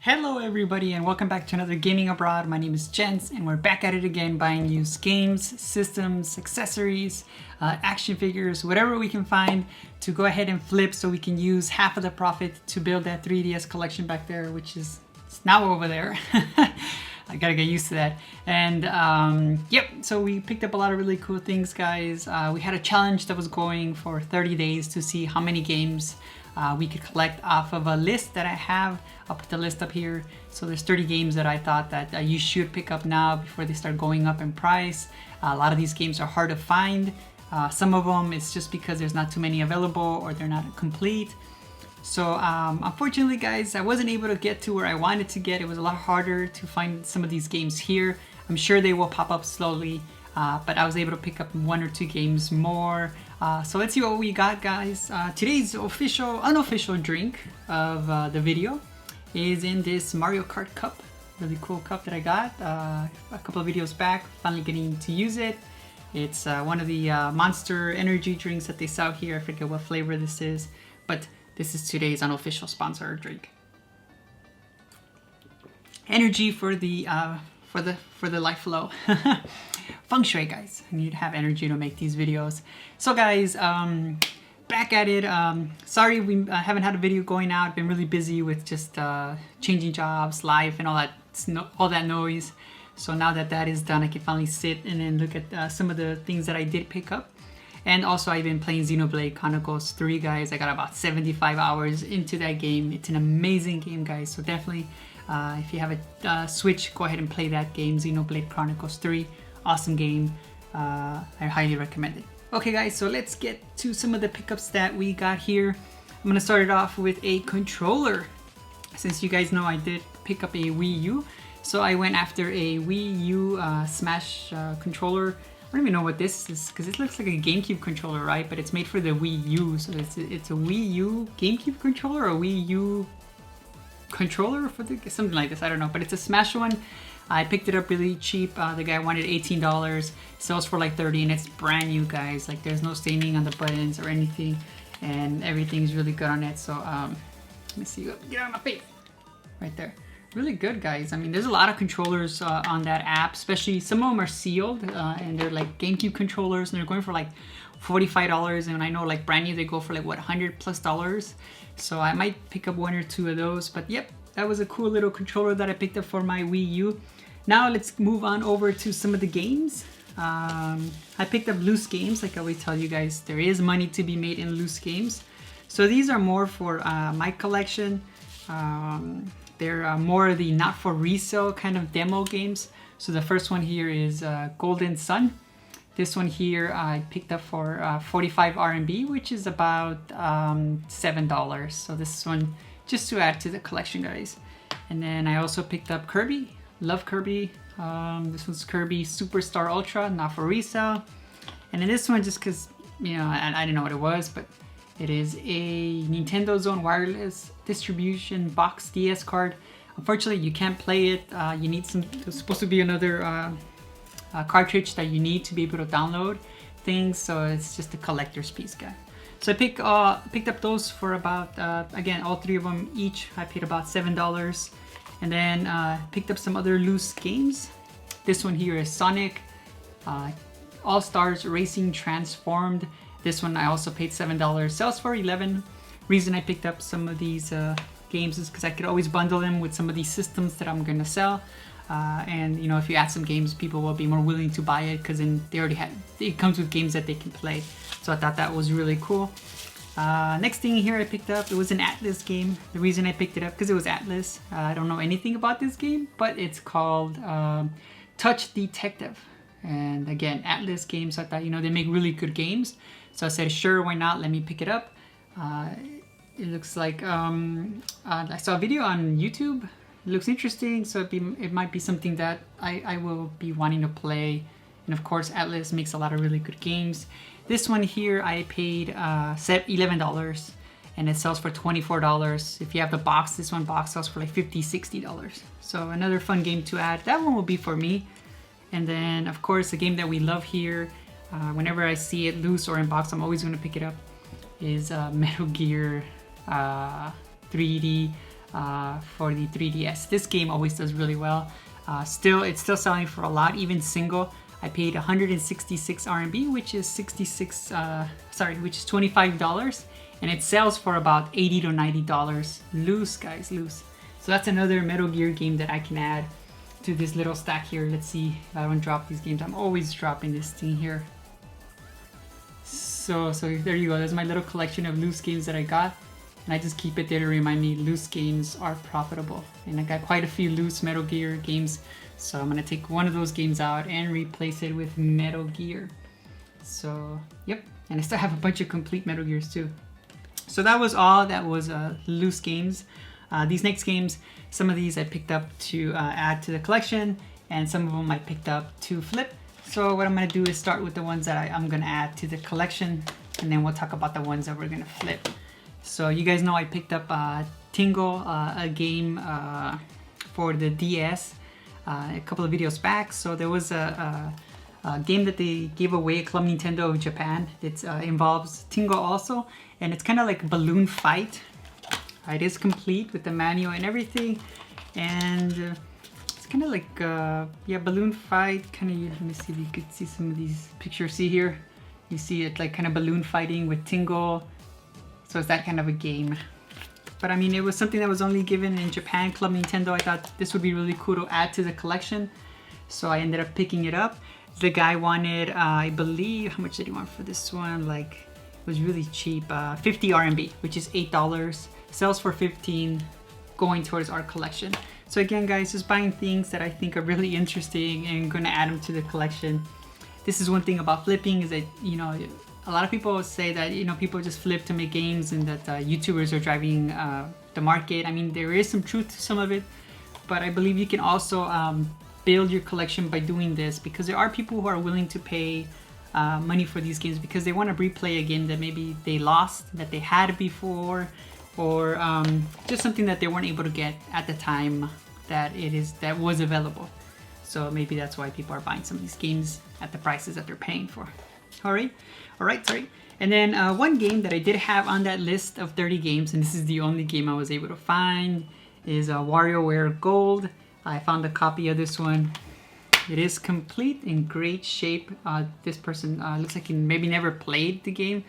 Hello everybody and welcome back to another Gaming Abroad. My name is Jens and we're back at it again buying used games, systems, accessories, action figures, whatever we can find to go ahead and flip so we can use half of the profit to build that 3DS collection back there, which is now over there. I gotta get used to that. And yep, so we picked up a lot of really cool things, guys. We had a challenge that was going for 30 days to see how many games we could collect off of a list that I have. I'll put the list up here. So there's 30 games that I thought that you should pick up now before they start going up in price. A lot of these games are hard to find. Some of them it's just because there's not too many available or they're not complete. So unfortunately, guys, I wasn't able to get to where I wanted to get. It was a lot harder to find some of these games here. I'm sure they will pop up slowly, but I was able to pick up 1 or 2 games more. So let's see what we got, guys. Today's unofficial drink of the video is in this Mario Kart cup. Really cool cup that I got a couple of videos back. Finally getting to use it. It's one of the Monster energy drinks that they sell here. I forget what flavor this is, but this is today's unofficial sponsor drink. Energy for the life flow. Feng Shui, guys. I need to have energy to make these videos. So guys, back at it. Sorry we haven't had a video going out. Been really busy with just changing jobs, life, and all that noise. So now that that is done, I can finally sit and then look at some of the things that I did pick up. And also I've been playing Xenoblade Chronicles 3, guys. I got about 75 hours into that game. It's an amazing game, guys. So definitely, if you have a Switch, go ahead and play that game, Xenoblade Chronicles 3. Awesome game. I highly recommend it. Okay, guys, so let's get to some of the pickups that we got here. I'm gonna start it off with a controller. Since you guys know I did pick up a Wii U, so I went after a Wii U Smash controller. I don't even know what this is because it looks like a GameCube controller, right? But it's made for the Wii U, so it's a Wii U GameCube controller or Wii U controller for something like this. I don't know, but it's a Smash one. I picked it up really cheap. The guy wanted $18. Sells for like $30, and it's brand new, guys. Like there's no staining on the buttons or anything, and everything's really good on it. So let me see. Get out of my face. Right there. Really good, guys. I mean, there's a lot of controllers on that app, especially some of them are sealed and they're like GameCube controllers and they're going for like $45, and I know like brand new they go for like what, $100+. So I might pick up 1 or 2 of those. But yep, that was a cool little controller that I picked up for my Wii U. Now let's move on over to some of the games. I picked up loose games. Like I always tell you guys, there is money to be made in loose games. So these are more for my collection. They're more the not for resale kind of demo games. So the first one here is Golden Sun. This one here I picked up for 45 RMB, which is about $7. So this one just to add to the collection, guys. And then I also picked up Kirby. Love Kirby. This one's Kirby Superstar Ultra, not for resale. And then this one just because, you know, I didn't know what it was, but it is a Nintendo Zone Wireless Distribution Box DS card. Unfortunately, you can't play it. You need there's supposed to be another cartridge that you need to be able to download things. So it's just a collector's piece, guy. So I picked up those for about, again, all 3 of them each. I paid about $7. And then picked up some other loose games. This one here is Sonic All-Stars Racing Transformed. This one I also paid $7. Sells for $11. Reason I picked up some of these games is because I could always bundle them with some of these systems that I'm gonna sell. And you know, if you add some games, people will be more willing to buy it because then it comes with games that they can play. So I thought that was really cool. Next thing here I picked up, it was an Atlas game. The reason I picked it up because it was Atlas. I don't know anything about this game, but it's called Touch Detective. And again, Atlas games. So I thought, you know, they make really good games. So I said, sure, why not? Let me pick it up. It looks like I saw a video on YouTube. It looks interesting, so it might be something that I will be wanting to play. And of course, Atlas makes a lot of really good games. This one here I paid $11, and it sells for $24. If you have the box, this one box sells for like $50, $60. So another fun game to add. That one will be for me. And then of course, a game that we love here, whenever I see it loose or in box, I'm always going to pick it up, is Metal Gear 3D for the 3DS. This game always does really well. It's still selling for a lot, even single. I paid 166 RMB, which is which is $25, and it sells for about $80 to $90 loose, guys, loose. So that's another Metal Gear game that I can add to this little stack here. Let's see if I don't drop these games. I'm always dropping this thing here. So there you go. There's my little collection of loose games that I got, and I just keep it there to remind me loose games are profitable. And I got quite a few loose Metal Gear games, so I'm gonna take one of those games out and replace it with Metal Gear. So yep, and I still have a bunch of complete Metal Gears too. So that was all. That was loose games. These next games, some of these I picked up to add to the collection, and some of them I picked up to flip. So what I'm gonna do is start with the ones that I'm gonna add to the collection, and then we'll talk about the ones that we're gonna flip. So you guys know I picked up Tingle, a game for the DS, a couple of videos back. So there was a game that they gave away at Club Nintendo of Japan. It involves Tingle also, and it's kind of like Balloon Fight. It is complete with the manual and everything, and it's kind of like yeah, Balloon Fight. Kind of, let me see if you could see some of these pictures. See here, you see it like kind of balloon fighting with Tingle. So it's that kind of a game. But I mean, it was something that was only given in Japan, Club Nintendo. I thought this would be really cool to add to the collection, so I ended up picking it up. The guy wanted, I believe, how much did he want for this one? Like, it was really cheap, 50 RMB, which is $8. Sells for 15, going towards our collection. So again, guys, just buying things that I think are really interesting and gonna add them to the collection. This is one thing about flipping, is that, you know, a lot of people say that, you know, people just flip to make games, and that YouTubers are driving the market. I mean, there is some truth to some of it, but I believe you can also build your collection by doing this, because there are people who are willing to pay money for these games because they want to replay a game that maybe they lost, that they had before, or just something that they weren't able to get at the time that was available. So maybe that's why people are buying some of these games at the prices that they're paying for. All right, sorry. And then one game that I did have on that list of 30 games, and this is the only game I was able to find, is WarioWare Gold. I found a copy of this one. It is complete, in great shape. This person looks like he maybe never played the game.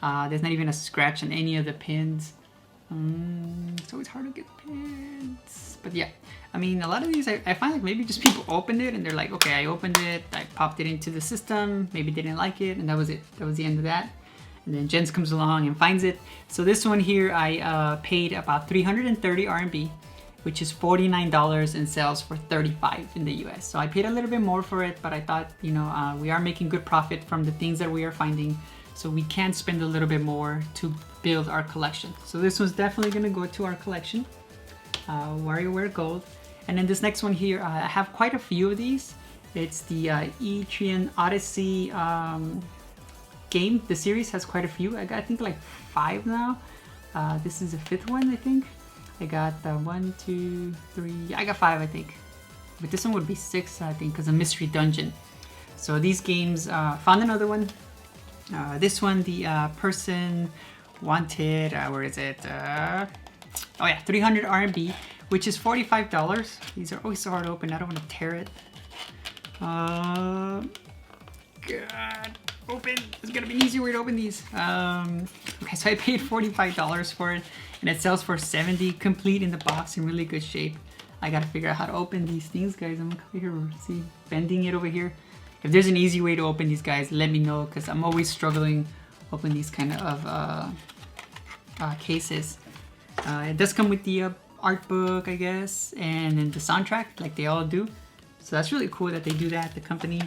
There's not even a scratch on any of the pins. It's always hard to get pins. But yeah, I mean, a lot of these, I find like maybe just people opened it and they're like, okay, I opened it, I popped it into the system, maybe didn't like it, and that was it. That was the end of that. And then Jens comes along and finds it. So this one here, I paid about 330 RMB, which is $49, and sells for 35 in the US. So I paid a little bit more for it, but I thought, you know, we are making good profit from the things that we are finding, so we can spend a little bit more to build our collection. So this one's definitely gonna go to our collection, WarioWare Gold. And then this next one here, I have quite a few of these. It's the Etrian Odyssey game. The series has quite a few. I got, I think, like 5 now. This is the 5th one, I think. I got 1, 2, 3, I got 5, I think. But this one would be 6, I think, because of Mystery Dungeon. So these games, found another one. This one, the person wanted, where is it? Oh yeah, 300 RMB, which is $45. These are always so hard to open. I don't want to tear it. God, open. There's gotta be an easier way to open these. Okay, so I paid $45 for it, and it sells for 70, complete in the box, in really good shape. I gotta figure out how to open these things, guys. I'm over here, see, bending it over here. If there's an easy way to open these, guys, let me know, because I'm always struggling open these kind of cases. It does come with the art book, I guess, and then the soundtrack, like they all do. So that's really cool that they do that, the company.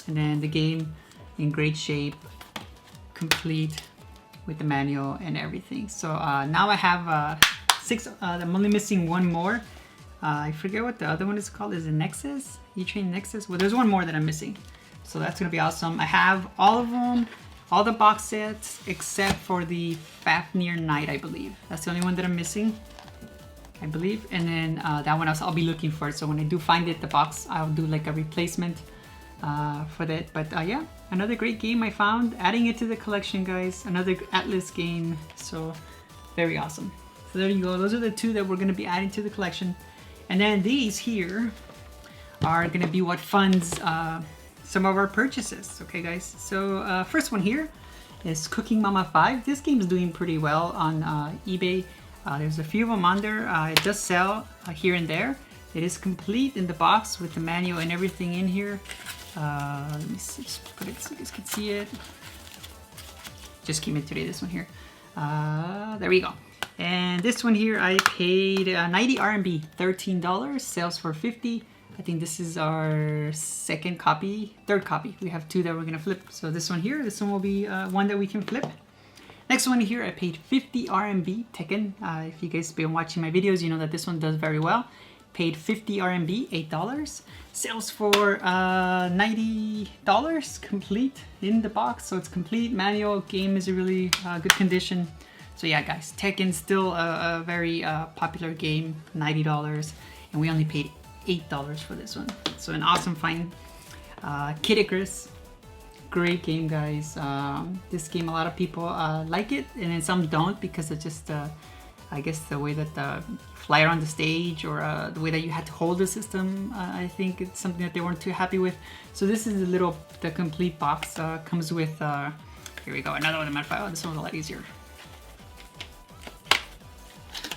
And then the game in great shape, complete with the manual and everything. So now I have 6. I'm only missing one more. I forget what the other one is called. Is it Nexus? Etrian Nexus? Well, there's one more that I'm missing. So that's gonna be awesome. I have all of them, all the box sets, except for the Fafnir Knight, I believe. That's the only one that I'm missing, I believe. And then that one else, I'll be looking for it. So when I do find it, the box, I'll do like a replacement for that. But yeah, another great game I found. Adding it to the collection, guys. Another Atlas game. So very awesome. So So there you go. Those are the two that we're going to be adding to the collection. And then these here are going to be what funds some of our purchases. Okay, guys. So first one here is Cooking Mama 5. This game is doing pretty well on eBay. There's a few of them on there. It does sell here and there. It is complete in the box with the manual and everything in here. Let me see, just put it so you guys can see it. Just came in today, this one here. There we go. And this one here, I paid 90 RMB, $13, sales for 50. I think this is our third copy. We have two that we're gonna flip. So this one here, this one will be one that we can flip. Next one here, I paid 50 RMB, Tekken. If you guys have been watching my videos, you know that this one does very well. Paid 50 RMB, $8. Sales for $90, complete in the box. So it's complete, manual, game is a really good condition. So yeah, guys, Tekken's still a very popular game, $90. And we only paid $8 for this one. So an awesome find. Kid Icarus, great game, guys. This game, a lot of people like it, and then some don't because it's just, I guess, the way that the fly around the stage or the way that you had to hold the system. I think it's something that they weren't too happy with. So this is the complete box. Comes with, here we go, another one in my file. This one was a lot easier.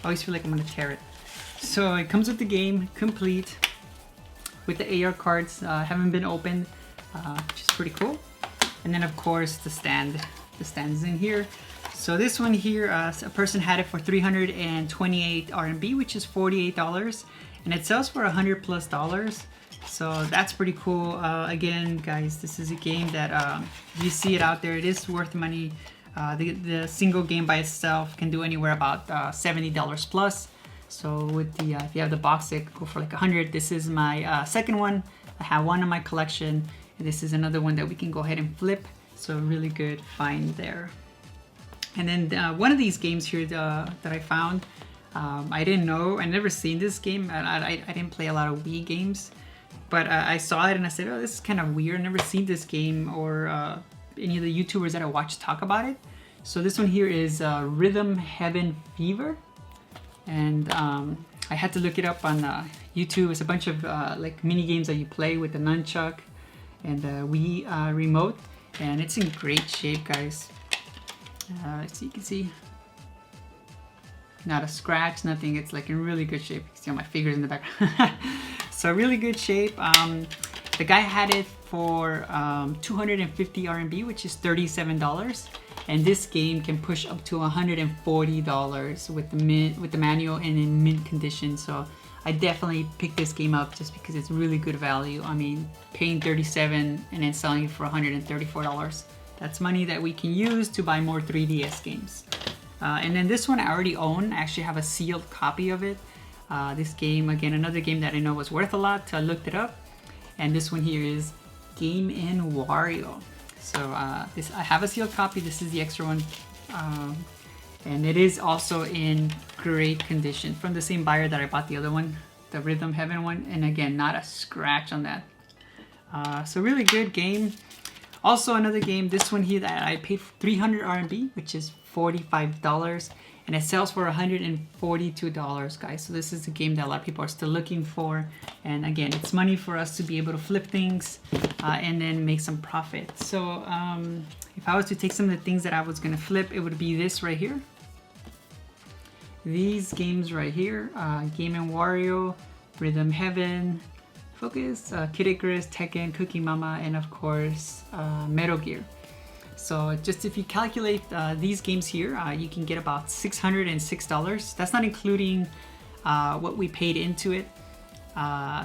I always feel like I'm gonna tear it. So it comes with the game complete with the AR cards, haven't been opened, which is pretty cool. And then of course the stand. The stand is in here. So this one here, a person had it for 328 RMB, which is $48, and it sells for $100+. So that's pretty cool. Again, guys, this is a game that if you see it out there, it is worth money. The single game by itself can do anywhere about $70 plus. So with the if you have the box, it could go for like 100. This is my second one. I have one in my collection, and this is another one that we can go ahead and flip. So really good find there. And then one of these games here that I found, I didn't know, I never seen this game. I didn't play a lot of Wii games, but I saw it and I said, oh, this is kind of weird. I've never seen this game or any of the YouTubers that I watch talk about it. So this one here is Rhythm Heaven Fever. And I had to look it up on YouTube. It's a bunch of like mini games that you play with the nunchuck and the Wii remote. And it's in great shape, guys. So you can see, not a scratch, nothing. It's like in really good shape. You can see all my fingers in the back. So really good shape. The guy had it for 250 RMB, which is $37. And this game can push up to $140 with the manual and in mint condition. So I definitely picked this game up just because it's really good value. I mean, paying $37 and then selling it for $134. That's money that we can use to buy more 3DS games. And then this one I already own. I actually have a sealed copy of it. This game, again, another game that I know was worth a lot, so I looked it up. And this one here is Game & Wario. So I have a sealed copy. This is the extra one. And it is also in great condition from the same buyer that I bought the other one, the Rhythm Heaven one. And again, not a scratch on that. So really good game. Also another game, this one here that I paid 300 RMB, which is $45, and it sells for $142, guys. So this is a game that a lot of people are still looking for. And again, it's money for us to be able to flip things and then make some profit. So if I was to take some of the things that I was gonna flip, it would be this right here. These games right here, Game & Wario, Rhythm Heaven, Focus, Kid Icarus, Tekken, Cooking Mama, and of course Metal Gear. So just if you calculate these games here, you can get about $606. That's not including what we paid into it.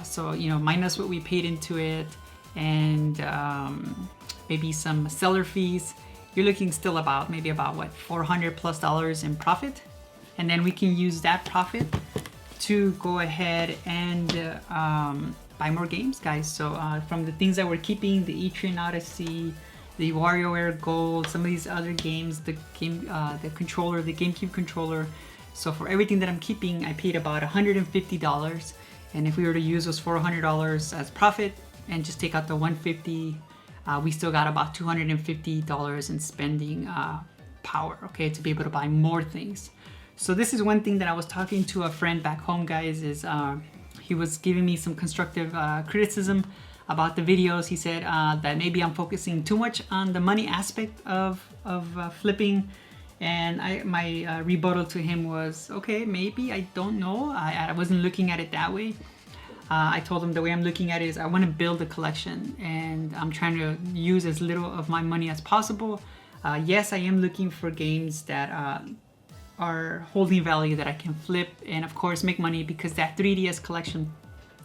So you know, minus what we paid into it and maybe some seller fees. You're looking still about maybe about what, $400+ in profit, and then we can use that profit to go ahead and buy more games, guys. So from the things that we're keeping, the Etrian Odyssey, the WarioWare Gold, some of these other games, the controller, the GameCube controller. So for everything that I'm keeping, I paid about $150. And if we were to use those $400 as profit and just take out the $150, we still got about $250 in spending power, okay, to be able to buy more things. So this is one thing that I was talking to a friend back home, guys, is he was giving me some constructive criticism about the videos. He said that maybe I'm focusing too much on the money aspect of flipping, and my rebuttal to him was, okay, maybe, I don't know. I wasn't looking at it that way. I told him the way I'm looking at it is I want to build a collection, and I'm trying to use as little of my money as possible. Yes, I am looking for games that are holding value that I can flip and of course make money, because that 3DS collection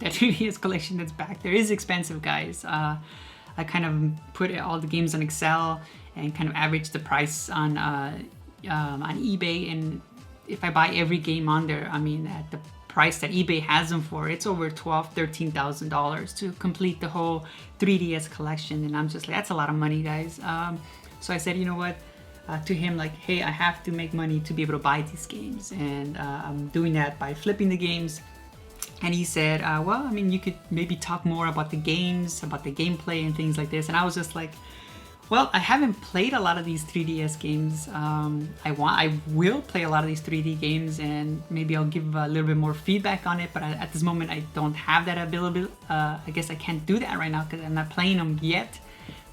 that's back there is expensive, guys. I kind of put all the games on Excel and kind of average the price on eBay, and if I buy every game on there, I mean, at the price that eBay has them for, it's over $12,000–$13,000 to complete the whole 3DS collection, and I'm just like, that's a lot of money, guys. So I said, you know what, to him, like, hey, I have to make money to be able to buy these games, and I'm doing that by flipping the games. And he said, well, I mean, you could maybe talk more about the games, about the gameplay and things like this. And I was just like, well, I haven't played a lot of these 3DS games. I will play a lot of these 3D games, and maybe I'll give a little bit more feedback on it. But at this moment, I don't have that ability. I guess I can't do that right now because I'm not playing them yet.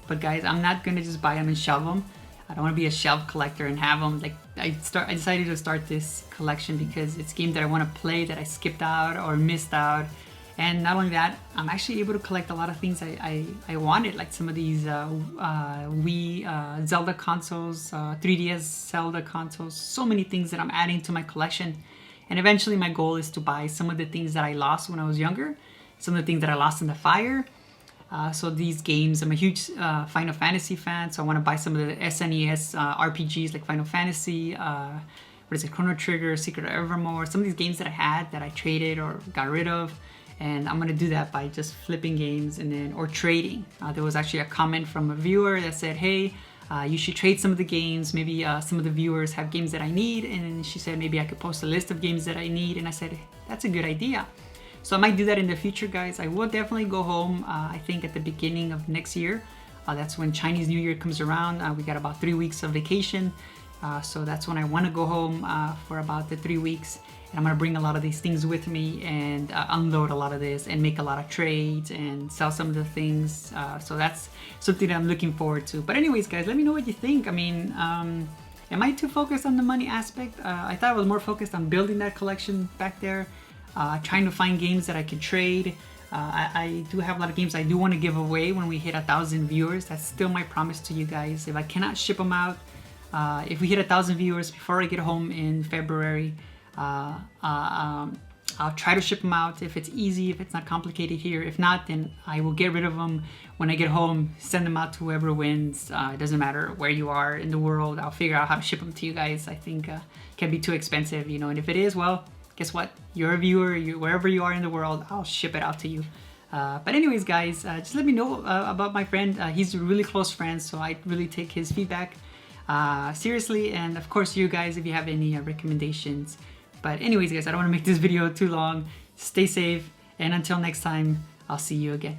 But guys, I'm not gonna just buy them and shelve them. I don't want to be a shelf collector and have them. Like, I decided to start this collection because it's games that I want to play that I skipped out or missed out. And not only that, I'm actually able to collect a lot of things I wanted, like some of these Wii Zelda consoles, 3DS Zelda consoles, so many things that I'm adding to my collection. And eventually my goal is to buy some of the things that I lost when I was younger, some of the things that I lost in the fire. So these games, I'm a huge Final Fantasy fan, so I want to buy some of the SNES RPGs like Final Fantasy, Chrono Trigger, Secret of Evermore, some of these games that I had that I traded or got rid of. And I'm going to do that by just flipping games or trading. There was actually a comment from a viewer that said, hey, you should trade some of the games. Maybe some of the viewers have games that I need. And she said, maybe I could post a list of games that I need. And I said, that's a good idea. So I might do that in the future, guys. I will definitely go home, I think at the beginning of next year. That's when Chinese New Year comes around. We got about 3 weeks of vacation. So that's when I want to go home for about the 3 weeks. And I'm going to bring a lot of these things with me and unload a lot of this and make a lot of trades and sell some of the things. So that's something that I'm looking forward to. But anyways, guys, let me know what you think. I mean, am I too focused on the money aspect? I thought I was more focused on building that collection back there. Trying to find games that I can trade. I do have a lot of games I do want to give away when we hit 1,000 viewers. That's still my promise to you guys. If I cannot ship them out, if we hit 1,000 viewers before I get home in February, I'll try to ship them out if it's easy, if it's not complicated here. If not, then I will get rid of them when I get home, send them out to whoever wins. It doesn't matter where you are in the world. I'll figure out how to ship them to you guys. I think it can be too expensive, you know, and if it is, well, guess what? You're a viewer, wherever you are in the world, I'll ship it out to you. But anyways, guys, just let me know about my friend. He's a really close friend, so I really take his feedback seriously. And of course, you guys, if you have any recommendations. But anyways, guys, I don't want to make this video too long. Stay safe, and until next time, I'll see you again.